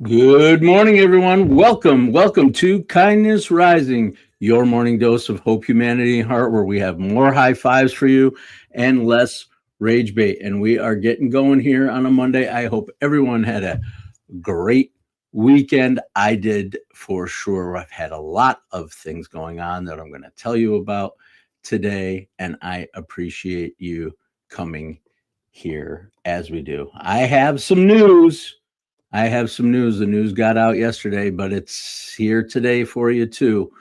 Good morning, everyone. Welcome to Kindness Rising, your morning dose of hope, humanity, and heart, where we have more high fives for you and less rage bait. And we are getting going here on a Monday. I hope everyone had a great weekend. I did for sure. I've had a lot of things going on that I'm going to tell you about today, and I appreciate you coming here as we do. I have some news. The news got out yesterday, but it's here today for you too.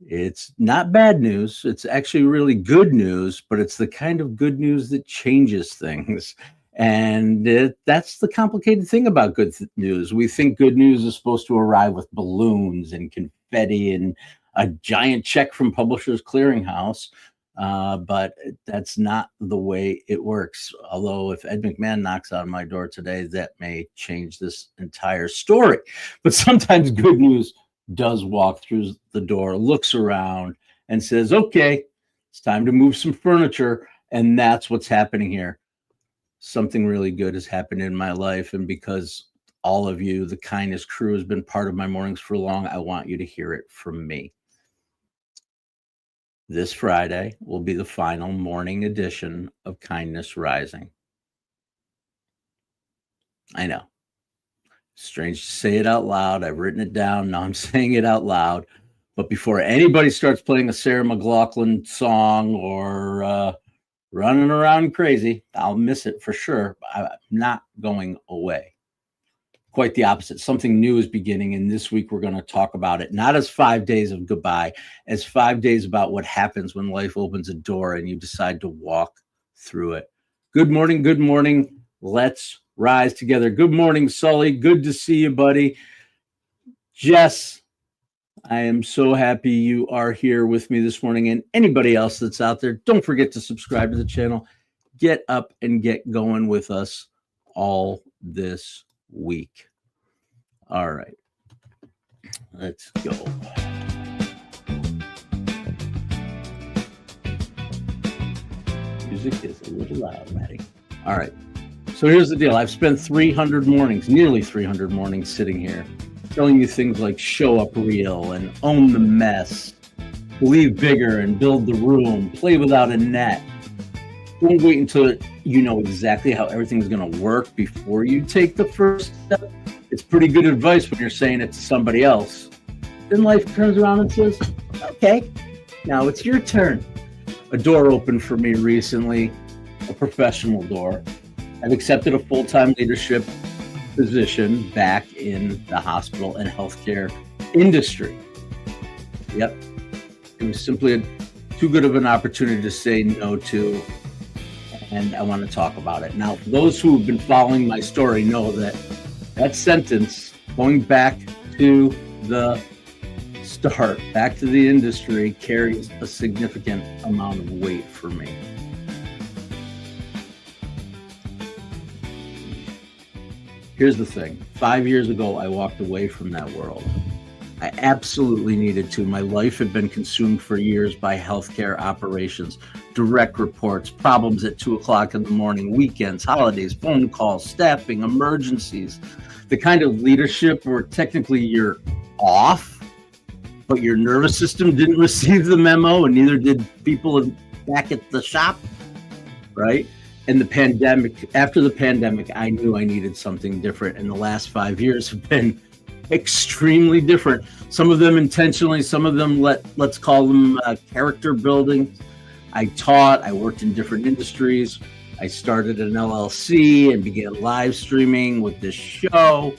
It's not bad news. It's actually really good news, but it's the kind of good news that changes things. And that's the complicated thing about news. We think good news is supposed to arrive with balloons and confetti and a giant check from Publishers Clearinghouse. But that's not the way it works. Although if Ed McMahon knocks on my door today, that may change this entire story. But sometimes good news does walk through the door, looks around, and says, okay, it's time to move some furniture. And that's what's happening here. Something really good has happened in my life. And because all of you, the kindness crew, has been part of my mornings for long, I want you to hear it from me. This Friday will be the final morning edition of Kindness Rising. I know. Strange to say it out loud. I've written it down. Now I'm saying it out loud. But before anybody starts playing a Sarah McLachlan song or running around crazy, I'll miss it for sure. I'm not going away. Quite the opposite. Something new is beginning, and this week we're going to talk about it, not as 5 days of goodbye, as 5 days about what happens when life opens a door and you decide to walk through it. Good morning. Good morning. Let's rise together. Good morning, Sully. Good to see you, buddy. Jess, I am so happy you are here with me this morning, and anybody else that's out there, don't forget to subscribe to the channel. Get up and get going with us all this week. All right, let's go. Music is a little loud, Maddie. All right, so here's the deal. I've spent 300 mornings, nearly 300 mornings, sitting here telling you things like show up real and own the mess, believe bigger and build the room, play without a net. Don't wait until you know exactly how everything's going to work before you take the first step. It's pretty good advice when you're saying it to somebody else. Then life turns around and says, okay, now it's your turn. A door opened for me recently, a professional door. I've accepted a full-time leadership position back in the hospital and healthcare industry. Yep. It was simply too good of an opportunity to say no to. And I want to talk about it. Now, for those who have been following my story know that that sentence, going back to the start, back to the industry, carries a significant amount of weight for me. Here's the thing. 5 years ago, I walked away from that world. I absolutely needed to. My life had been consumed for years by healthcare operations, direct reports, problems at 2 o'clock in the morning, weekends, holidays, phone calls, staffing, emergencies. The kind of leadership where technically you're off, but your nervous system didn't receive the memo, and neither did people back at the shop, right? And the pandemic, after the pandemic, I knew I needed something different. And the last 5 years have been extremely different. Some of them intentionally, some of them let's call them character building. I taught, I worked in different industries. I started an LLC and began live streaming with this show.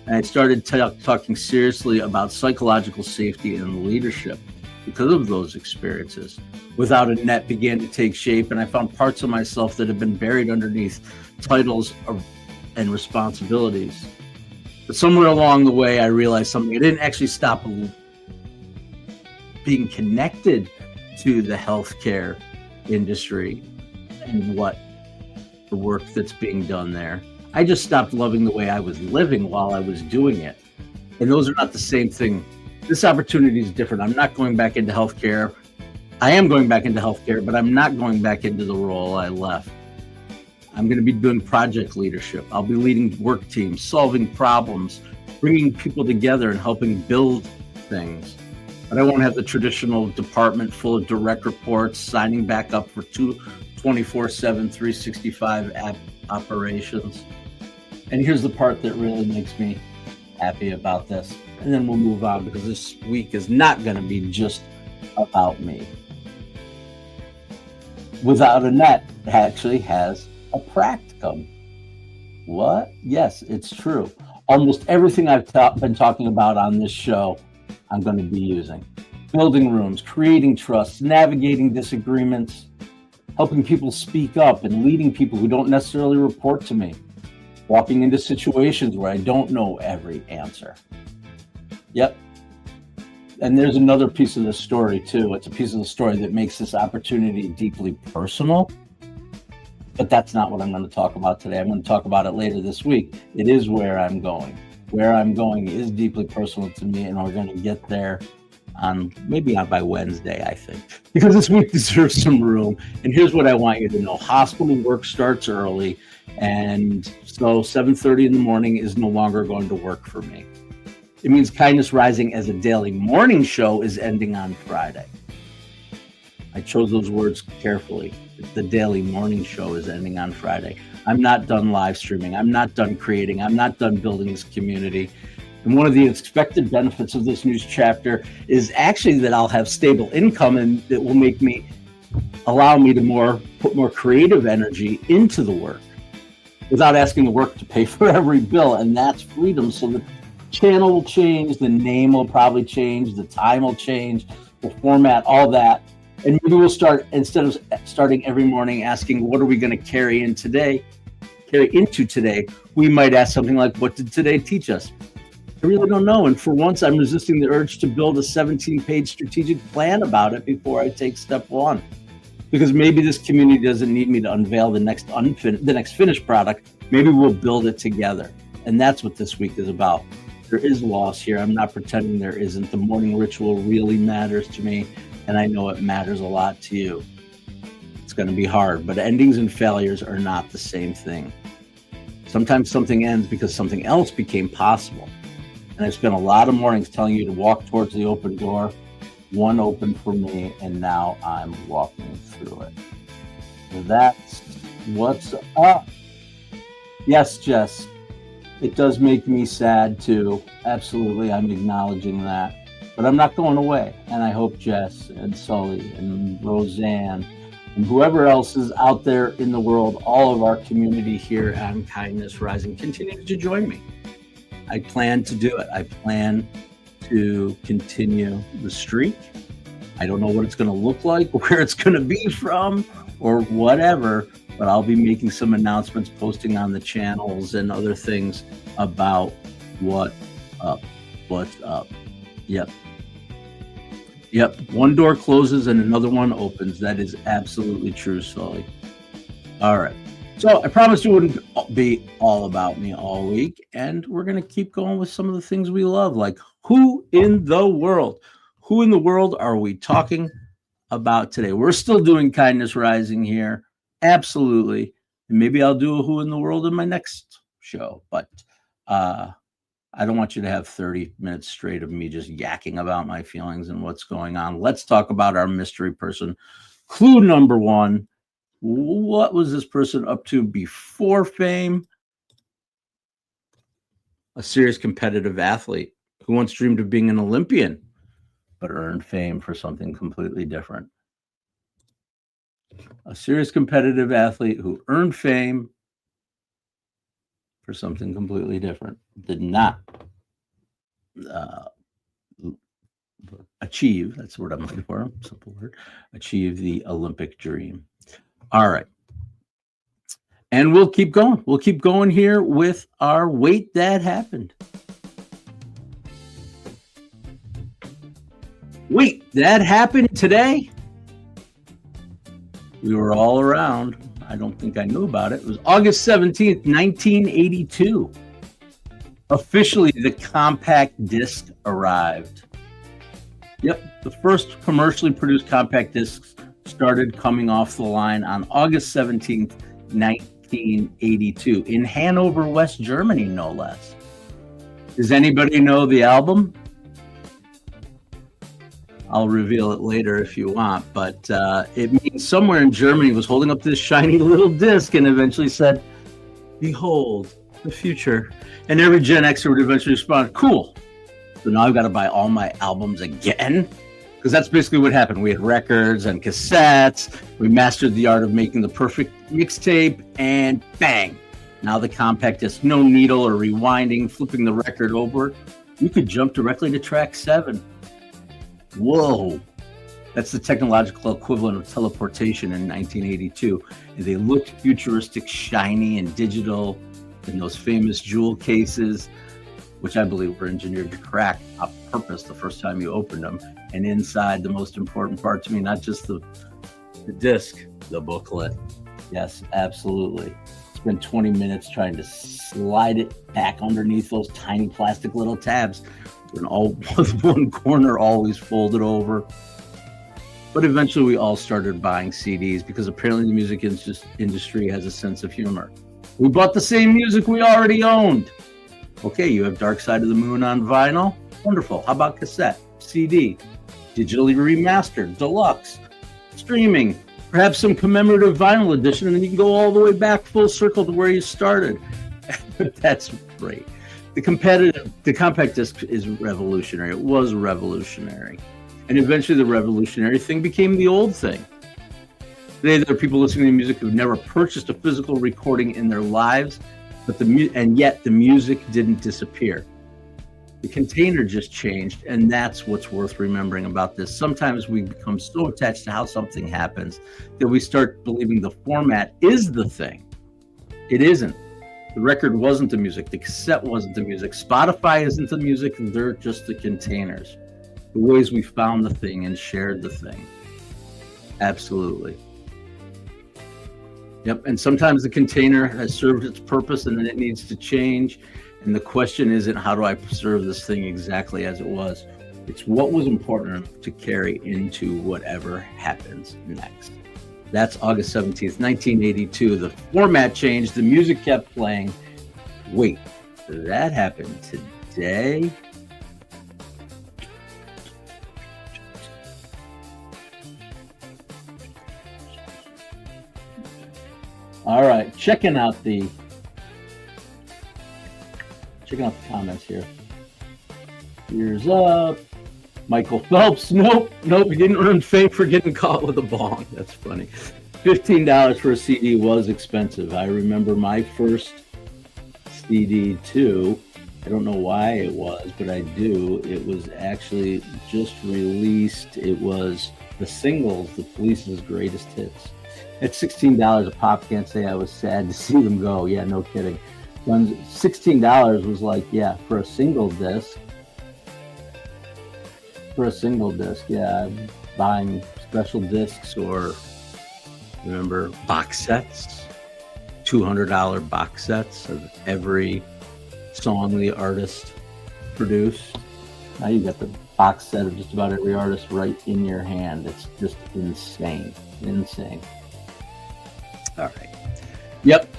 And I started talking seriously about psychological safety and leadership because of those experiences. Without a Net began to take shape, and I found parts of myself that had been buried underneath titles and responsibilities. But somewhere along the way, I realized something. I didn't actually stop being connected to the healthcare industry and what the work that's being done there. I just stopped loving the way I was living while I was doing it. And those are not the same thing. This opportunity is different. I'm not going back into healthcare. I am going back into healthcare, but I'm not going back into the role I left. I'm going to be doing project leadership. I'll be leading work teams, solving problems, bringing people together and helping build things. But I won't have the traditional department full of direct reports, signing back up for 24/7, 365 operations. And here's the part that really makes me happy about this. And then we'll move on, because this week is not going to be just about me. Without a Net actually has a practicum. What? Yes, it's true. Almost everything I've been talking about on this show, I'm going to be using. Building rooms, creating trust, navigating disagreements, helping people speak up, and leading people who don't necessarily report to me. Walking into situations where I don't know every answer. Yep. And there's another piece of the story too. It's a piece of the story that makes this opportunity deeply personal. But that's not what I'm going to talk about today. I'm going to talk about it later this week. It is where I'm going. Where I'm going is deeply personal to me, and we're going to get there maybe by Wednesday, I think. Because this week deserves some room. And here's what I want you to know. Hospital work starts early, and so 7:30 in the morning is no longer going to work for me. It means Kindness Rising as a daily morning show is ending on Friday. I chose those words carefully. The daily morning show is ending on Friday. I'm not done live streaming. I'm not done creating. I'm not done building this community. And one of the expected benefits of this new chapter is actually that I'll have stable income, and it will allow me to put more creative energy into the work without asking the work to pay for every bill. And that's freedom. So the channel will change, the name will probably change, the time will change, the format, all that. And maybe we'll start, instead of starting every morning asking, what are we going to carry into today, we might ask something like, what did today teach us? I really don't know. And for once, I'm resisting the urge to build a 17-page strategic plan about it before I take step one. Because maybe this community doesn't need me to unveil the next finished product. Maybe we'll build it together. And that's what this week is about. There is loss here. I'm not pretending there isn't. The morning ritual really matters to me, and I know it matters a lot to you. It's going to be hard, but endings and failures are not the same thing. Sometimes something ends because something else became possible. And I spent a lot of mornings telling you to walk towards the open door. One opened for me, and now I'm walking through it. That's what's up. Yes, Jess. It does make me sad too. Absolutely, I'm acknowledging that. But I'm not going away. And I hope Jess and Sully and Roseanne and whoever else is out there in the world, all of our community here on Kindness Rising, continue to join me. I plan to do it. I plan to continue the streak. I don't know what it's going to look like, where it's going to be from, or whatever. But I'll be making some announcements, posting on the channels and other things about what's up. Yep. One door closes and another one opens. That is absolutely true, Sully. All right. So I promised it wouldn't be all about me all week, and we're going to keep going with some of the things we love, like who in the world are we talking about today? We're still doing Kindness Rising here. Absolutely. And maybe I'll do a who in the world in my next show, but I don't want you to have 30 minutes straight of me just yakking about my feelings and what's going on. Let's talk about our mystery person. Clue number one. What was this person up to before fame? A serious competitive athlete who once dreamed of being an Olympian, but earned fame for something completely different. A serious competitive athlete who earned fame for something completely different. Did not achieve, that's the word I'm looking for, simple word, achieve the Olympic dream. All right. And we'll keep going. We'll keep going here with our Wait, That Happened. Wait, that happened today? We were all around. I don't think I knew about it. It was August 17th, 1982. Officially, the compact disc arrived. Yep, the first commercially produced compact discs started coming off the line on August 17th, 1982, in Hanover, West Germany, no less. Does anybody know the album? I'll reveal it later if you want, but it means somewhere in Germany was holding up this shiny little disc and eventually said, "Behold the future." And every Gen Xer would eventually respond, "Cool. So now I've got to buy all my albums again?" Because that's basically what happened. We had records and cassettes. We mastered the art of making the perfect mixtape, and bang! Now the compact disc, no needle or rewinding, flipping the record over. You could jump directly to track 7. Whoa. That's the technological equivalent of teleportation in 1982. And they looked futuristic, shiny, and digital in those famous jewel cases, which I believe were engineered to crack on purpose the first time you opened them. And inside, the most important part to me, not just the disc, the booklet. Yes, absolutely. Spent 20 minutes trying to slide it back underneath those tiny plastic little tabs. And all with one corner always folded over. But eventually we all started buying CDs because apparently the music industry has a sense of humor. We bought the same music we already owned. Okay, you have Dark Side of the Moon on vinyl. Wonderful. How about cassette, CD, digitally remastered, deluxe, streaming, perhaps some commemorative vinyl edition, and then you can go all the way back full circle to where you started. That's great. The compact disc is revolutionary. It was revolutionary. And eventually the revolutionary thing became the old thing. Today there are people listening to music who've never purchased a physical recording in their lives, and yet the music didn't disappear. The container just changed, and that's what's worth remembering about this. Sometimes we become so attached to how something happens that we start believing the format is the thing. It isn't. The record wasn't the music. The cassette wasn't the music. Spotify isn't the music. They're just the containers. The ways we found the thing and shared the thing. Absolutely. Yep. And sometimes the container has served its purpose and then it needs to change. And the question isn't how do I preserve this thing exactly as it was? It's what was important to carry into whatever happens next. That's August 17th, 1982. The format changed. The music kept playing. Wait, that happened today? All right, checking out the comments here. Ears up. Michael Phelps. Nope. He didn't earn fame for getting caught with a bong. That's funny. $15 for a CD was expensive. I remember my first CD too. I don't know why it was, but I do. It was actually just released. It was the singles, The Police's Greatest Hits. At $16 a pop, can't say I was sad to see them go. Yeah, no kidding. When $16 was like, yeah, for a single disc. Yeah, buying special discs or remember box sets, $200 box sets of every song the artist produced. Now you got the box set of just about every artist right in your hand. It's just insane. All right. Yep.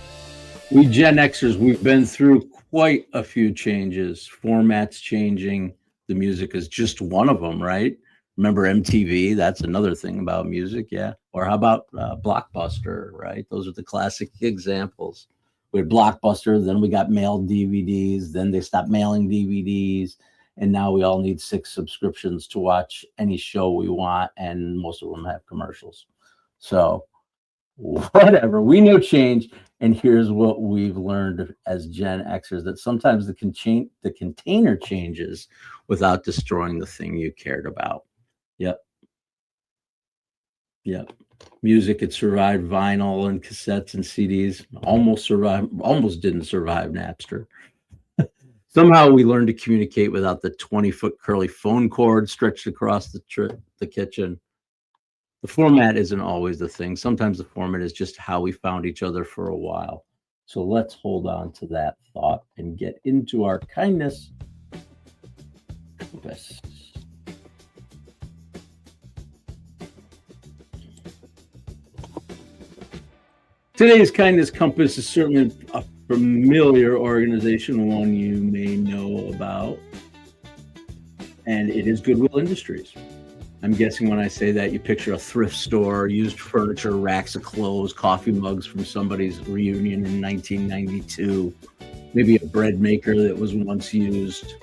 We Gen Xers, we've been through quite a few changes, formats changing. The music is just one of them, right? Remember MTV? That's another thing about music, yeah. Or how about Blockbuster, right? Those are the classic examples. We had Blockbuster, then we got mailed DVDs, then they stopped mailing DVDs, and now we all need 6 subscriptions to watch any show we want, and most of them have commercials. So whatever, we know change, and here's what we've learned as Gen Xers, that sometimes the container changes without destroying the thing you cared about. Yep. Music, it survived vinyl and cassettes and CDs, almost didn't survive Napster. Somehow we learned to communicate without the 20-foot curly phone cord stretched across the kitchen. The format isn't always the thing. Sometimes the format is just how we found each other for a while. So let's hold on to that thought and get into our kindness compass. Today's kindness compass is certainly a familiar organization, one you may know about, and it is Goodwill Industries. I'm guessing when I say that, you picture a thrift store, used furniture, racks of clothes, coffee mugs from somebody's reunion in 1992, maybe a bread maker that was once used,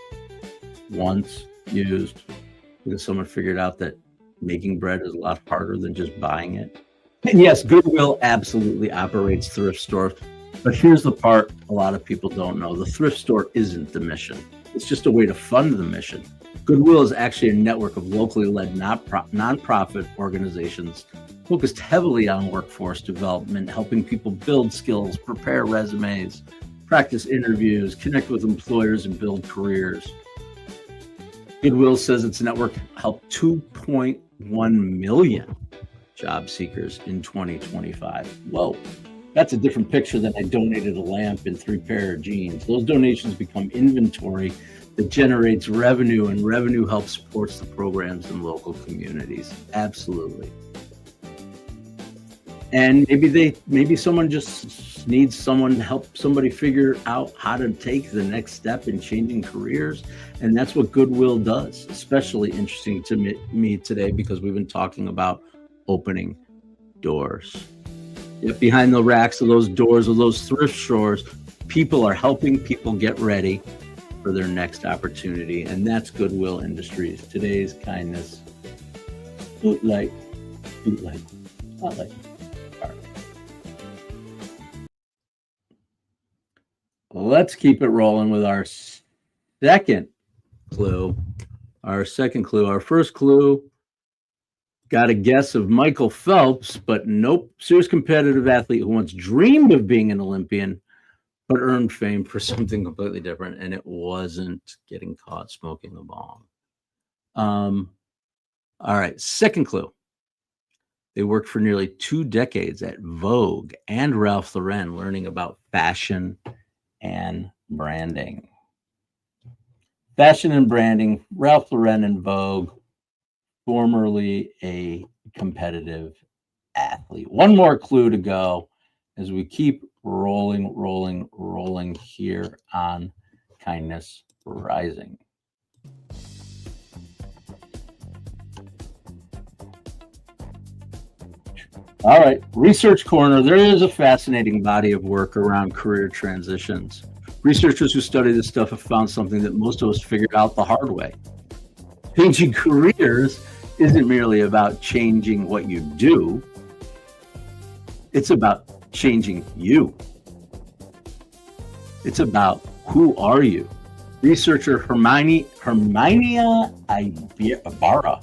because someone figured out that making bread is a lot harder than just buying it. And yes, Goodwill absolutely operates thrift stores, but here's the part a lot of people don't know. The thrift store isn't the mission. It's just a way to fund the mission. Goodwill is actually a network of locally led nonprofit organizations focused heavily on workforce development, helping people build skills, prepare resumes, practice interviews, connect with employers, and build careers. Goodwill says its network helped 2.1 million job seekers in 2025. Whoa, that's a different picture than I donated a lamp and 3 pair of jeans. Those donations become inventory that generates revenue, and revenue helps supports the programs in local communities. Absolutely. And maybe someone just needs someone to help somebody figure out how to take the next step in changing careers. And that's what Goodwill does. Especially interesting to me today, because we've been talking about opening doors. Yet behind the racks of those doors of those thrift stores, people are helping people get ready for their next opportunity. And that's Goodwill Industries. Today's kindness. Spotlight. Let's keep it rolling with our second clue. Our first clue got a guess of Michael Phelps, but nope. Serious competitive athlete who once dreamed of being an Olympian, but earned fame for something completely different, and it wasn't getting caught smoking a bong. All right, second clue. They worked for nearly 2 decades at Vogue and Ralph Lauren, learning about fashion and branding. Fashion and branding, Ralph Lauren and Vogue, formerly a competitive athlete. One more clue to go as we keep rolling here on Kindness Rising. All right, Research Corner. There is a fascinating body of work around career transitions. Researchers who study this stuff have found something that most of us figured out the hard way. Changing careers isn't merely about changing what you do. It's about changing you. It's about who are you. Researcher Herminia Ibarra,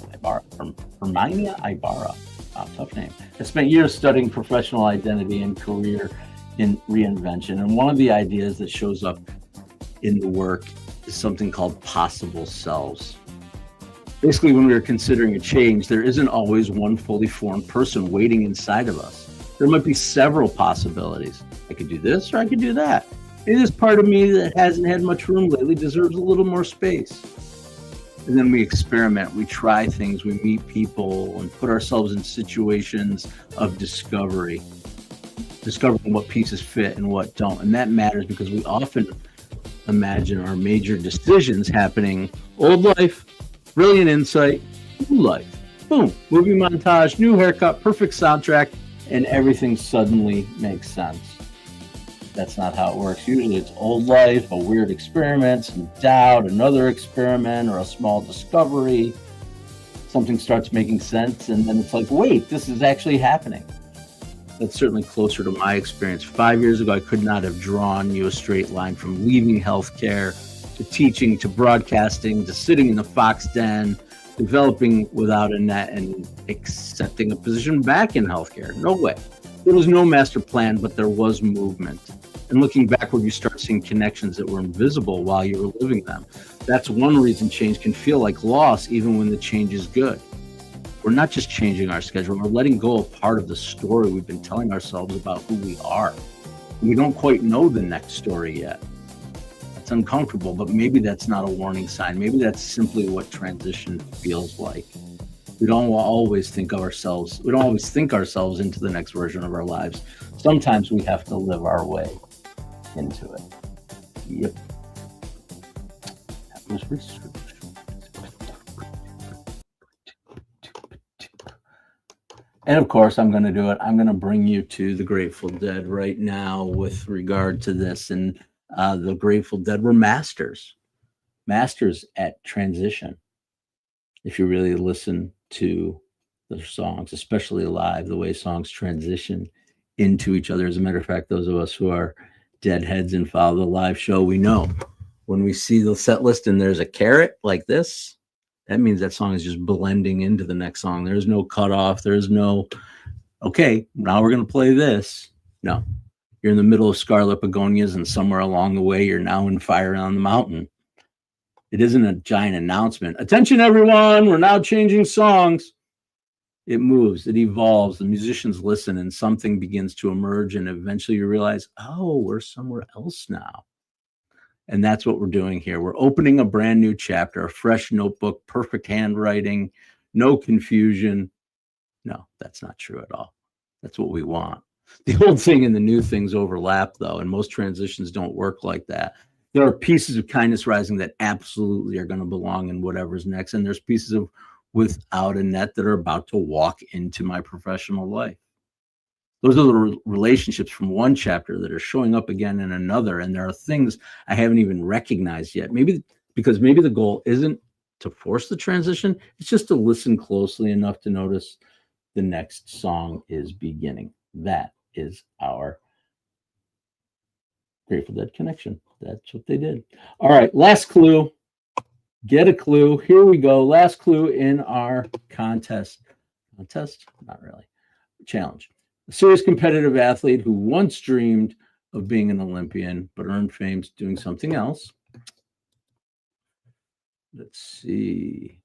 tough name, has spent years studying professional identity and career in reinvention. And one of the ideas that shows up in the work is something called possible selves. Basically, when we're considering a change, there isn't always one fully formed person waiting inside of us. There might be several possibilities. I could do this or I could do that. Maybe this part of me that hasn't had much room lately deserves a little more space. And then we experiment, we try things, we meet people and put ourselves in situations of discovering what pieces fit and what don't. And that matters because we often imagine our major decisions happening old life, brilliant insight, new life, boom, movie montage, new haircut, perfect soundtrack, and everything suddenly makes sense. That's not how it works. Usually it's old life, a weird experiment, some doubt, another experiment, or a small discovery. Something starts making sense, and then it's like, wait, this is actually happening. That's certainly closer to my experience. 5 years ago, I could not have drawn you a straight line from leaving healthcare to teaching to broadcasting to sitting in the Fox den, developing without a net, and accepting a position back in healthcare. No way. There was no master plan, but there was movement. And looking backward, you start seeing connections that were invisible while you were living them. That's one reason change can feel like loss, even when the change is good. We're not just changing our schedule, we're letting go of part of the story we've been telling ourselves about who we are. We don't quite know the next story yet. It's uncomfortable, but maybe that's not a warning sign. Maybe that's simply what transition feels like. We don't always think ourselves into the next version of our lives. Sometimes we have to live our way. into it. Yep. That was research. And of course, I'm going to do it. I'm going to bring you to the Grateful Dead right now with regard to this. And the Grateful Dead were masters at transition. If you really listen to their songs, especially live, the way songs transition into each other. As a matter of fact, those of us who are Deadheads and follow the live show, we know when we see the set list and there's a carrot like this, that means that song is just blending into the next song. There's no cutoff. There's no, okay, now we're going to play this. No, you're in the middle of Scarlet Begonias, and somewhere along the way, you're now in Fire on the Mountain. It isn't a giant announcement. Attention, everyone, we're now changing songs. It moves, it evolves. The musicians listen, and something begins to emerge, and eventually you realize, oh, we're somewhere else now. And that's what we're doing here. We're opening a brand new chapter, a fresh notebook, perfect handwriting, no confusion. No, that's not true at all. That's what we want. The old thing and the new things overlap, though, and most transitions don't work like that. There are pieces of Kindness Rising that absolutely are going to belong in whatever's next, and there's pieces of Without a Net that are about to walk into my professional life. Those are the relationships from one chapter that are showing up again in another. And there are things I haven't even recognized yet. Maybe because maybe the goal isn't to force the transition. It's just to listen closely enough to notice the next song is beginning. That is our Grateful Dead connection. That's what they did. All right, last clue. Get a clue. Here we go. Last clue in our contest. Contest? Not really. Challenge. A serious competitive athlete who once dreamed of being an Olympian, but earned fame doing something else. Let's see.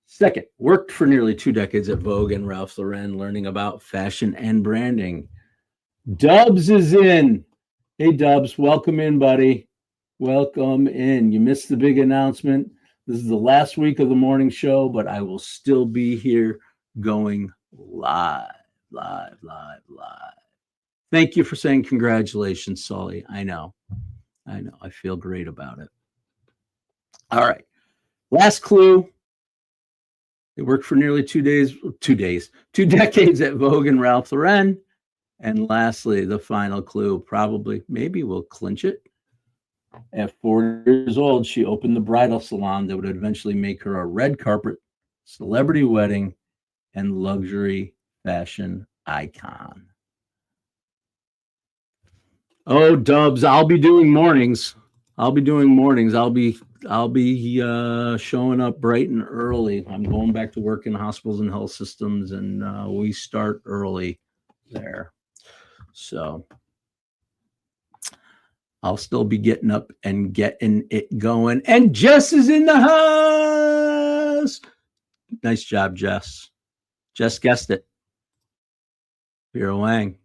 Second, worked for nearly 2 decades at Vogue and Ralph Lauren, learning about fashion and branding. Dubs is in. Hey, Dubs, welcome in, buddy. Welcome in. You missed the big announcement. This is the last week of the morning show, but I will still be here going live. Thank you for saying congratulations, Sully. I know. I feel great about it. All right. Last clue. They worked for nearly 2 decades at Vogue and Ralph Lauren. And lastly, the final clue, probably, maybe we'll clinch it. At 40 years old, she opened the bridal salon that would eventually make her a red carpet, celebrity wedding, and luxury fashion icon. Oh, Dubs, I'll be doing mornings. I'll be showing up bright and early. I'm going back to work in hospitals and health systems, and we start early there. So I'll still be getting up and getting it going. And Jess is in the house. Nice job, Jess. Jess guessed it. Vera Wang.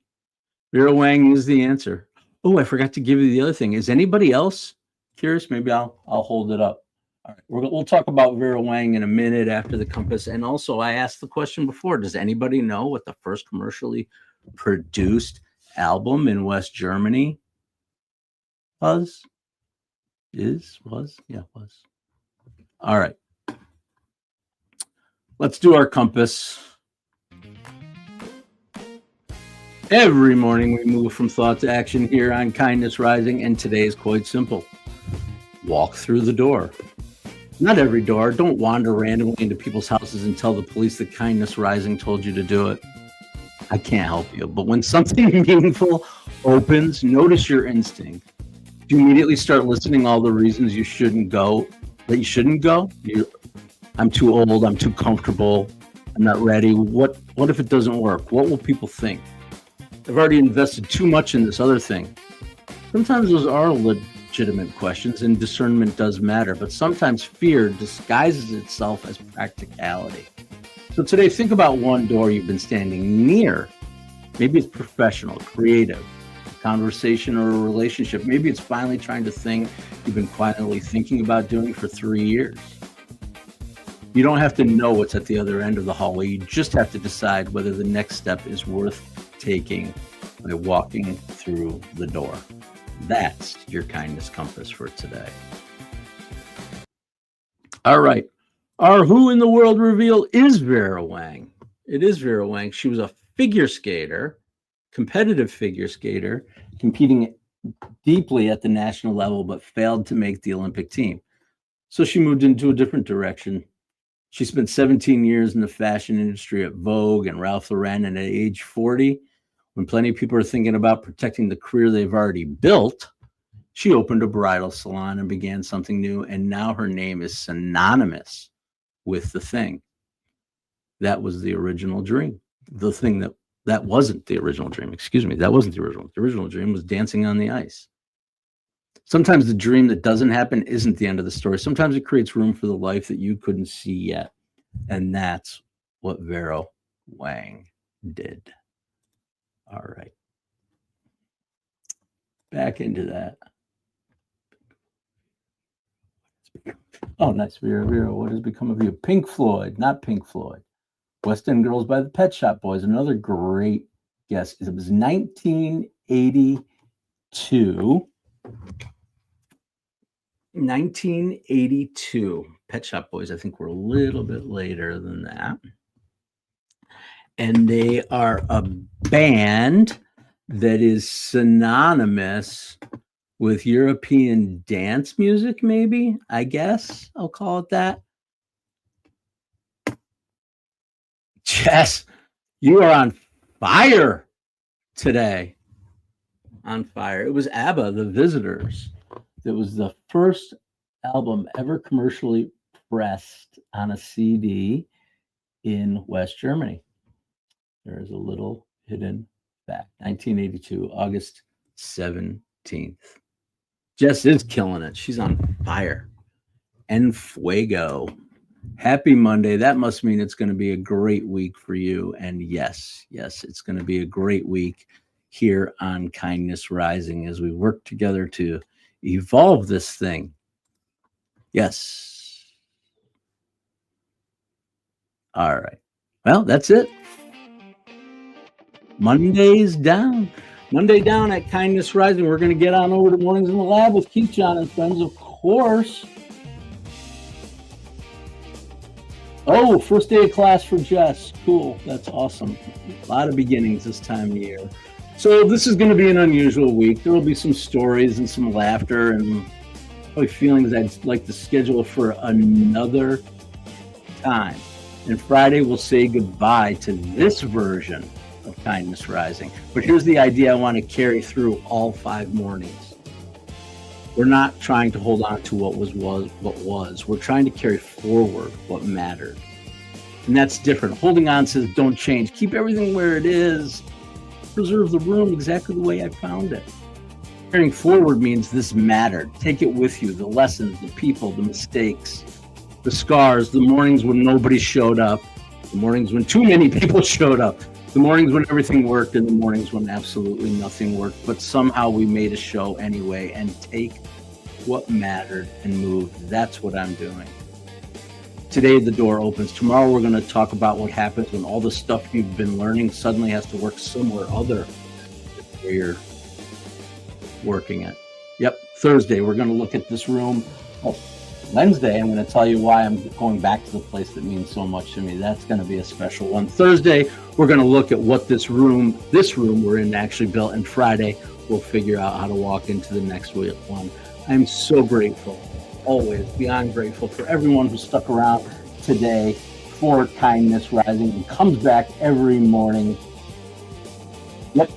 Vera Wang is the answer. Oh, I forgot to give you the other thing. Is anybody else curious? Maybe I'll hold it up. All right, we'll talk about Vera Wang in a minute after the compass. And also, I asked the question before, does anybody know what the first commercially produced album in West Germany was? Yeah, was. All right. Let's do our compass. Every morning we move from thought to action here on Kindness Rising, and today is quite simple. Walk through the door. Not every door. Don't wander randomly into people's houses and tell the police that Kindness Rising told you to do it. I can't help you. But when something meaningful opens, notice your instinct. Do you immediately start listing all the reasons you shouldn't go, I'm too old, I'm too comfortable, I'm not ready. What if it doesn't work? What will people think? I've already invested too much in this other thing. Sometimes those are legitimate questions, and discernment does matter, but sometimes fear disguises itself as practicality. So today, think about one door you've been standing near. Maybe it's professional, creative, a conversation, or a relationship. Maybe it's finally trying to thing you've been quietly thinking about doing for 3 years. You don't have to know what's at the other end of the hallway. You just have to decide whether the next step is worth taking by walking through the door. That's your kindness compass for today. All right. Our Who in the World reveal is Vera Wang. It is Vera Wang. She was a figure skater, competitive figure skater, competing deeply at the national level, but failed to make the Olympic team. So she moved into a different direction. She spent 17 years in the fashion industry at Vogue and Ralph Lauren, and at age 40, when plenty of people are thinking about protecting the career they've already built, she opened a bridal salon and began something new, and now her name is synonymous with the thing. That was the original dream. The thing that wasn't the original dream. Excuse me, that wasn't the original. The original dream was dancing on the ice. Sometimes the dream that doesn't happen isn't the end of the story. Sometimes it creates room for the life that you couldn't see yet. And that's what Vera Wang did. All right. Back into that. Oh, nice. Vera, what has become of you? Pink Floyd, not Pink Floyd. West End Girls by the Pet Shop Boys, another great guess. It was 1982. 1982. Pet Shop Boys, I think, were a little bit later than that. And they are a band that is synonymous with European dance music, maybe, I guess I'll call it that. Jess, you are on fire today. On fire. It was ABBA, The Visitors. That was the first album ever commercially pressed on a CD in West Germany. There is a little hidden fact. 1982, August 17th. Jess is killing it. She's on fire. En fuego. Happy Monday. That must mean it's going to be a great week for you. And yes, it's going to be a great week here on Kindness Rising as we work together to evolve this thing. Yes. All right. Well, that's it. Monday's down. Monday down at Kindness Rising. We're going to get on over to Mornings in the Lab with Keith John and friends, of course. Oh, first day of class for Jess. Cool. That's awesome. A lot of beginnings this time of year. So this is going to be an unusual week. There will be some stories and some laughter and probably feelings I'd like to schedule for another time. And Friday, we'll say goodbye to this version of Kindness Rising. But here's the idea I want to carry through all 5 mornings. We're not trying to hold on to what was. We're trying to carry forward what mattered. And that's different. Holding on says don't change. Keep everything where it is. Preserve the room exactly the way I found it. Carrying forward means this mattered. Take it with you. The lessons, the people, the mistakes, the scars, the mornings when nobody showed up, the mornings when too many people showed up, the mornings when everything worked, and the mornings when absolutely nothing worked. But somehow we made a show anyway and take what mattered and move. That's what I'm doing. Today, the door opens. Tomorrow, we're going to talk about what happens when all the stuff you've been learning suddenly has to work somewhere other than where you're working at. Yep, Thursday, we're going to look at this room. Oh, Wednesday, I'm going to tell you why I'm going back to the place that means so much to me. That's going to be a special one. Thursday, we're going to look at what this room we're in actually built. And Friday, we'll figure out how to walk into the next one. I'm so grateful. Always beyond grateful for everyone who stuck around today for Kindness Rising and comes back every morning. Yep,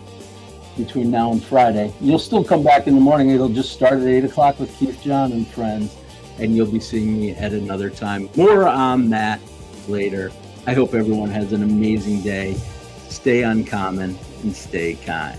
between now and Friday. You'll still come back in the morning. It'll just start at 8 o'clock with Keith John and friends, and you'll be seeing me at another time. More on that later. I hope everyone has an amazing day. Stay uncommon and stay kind.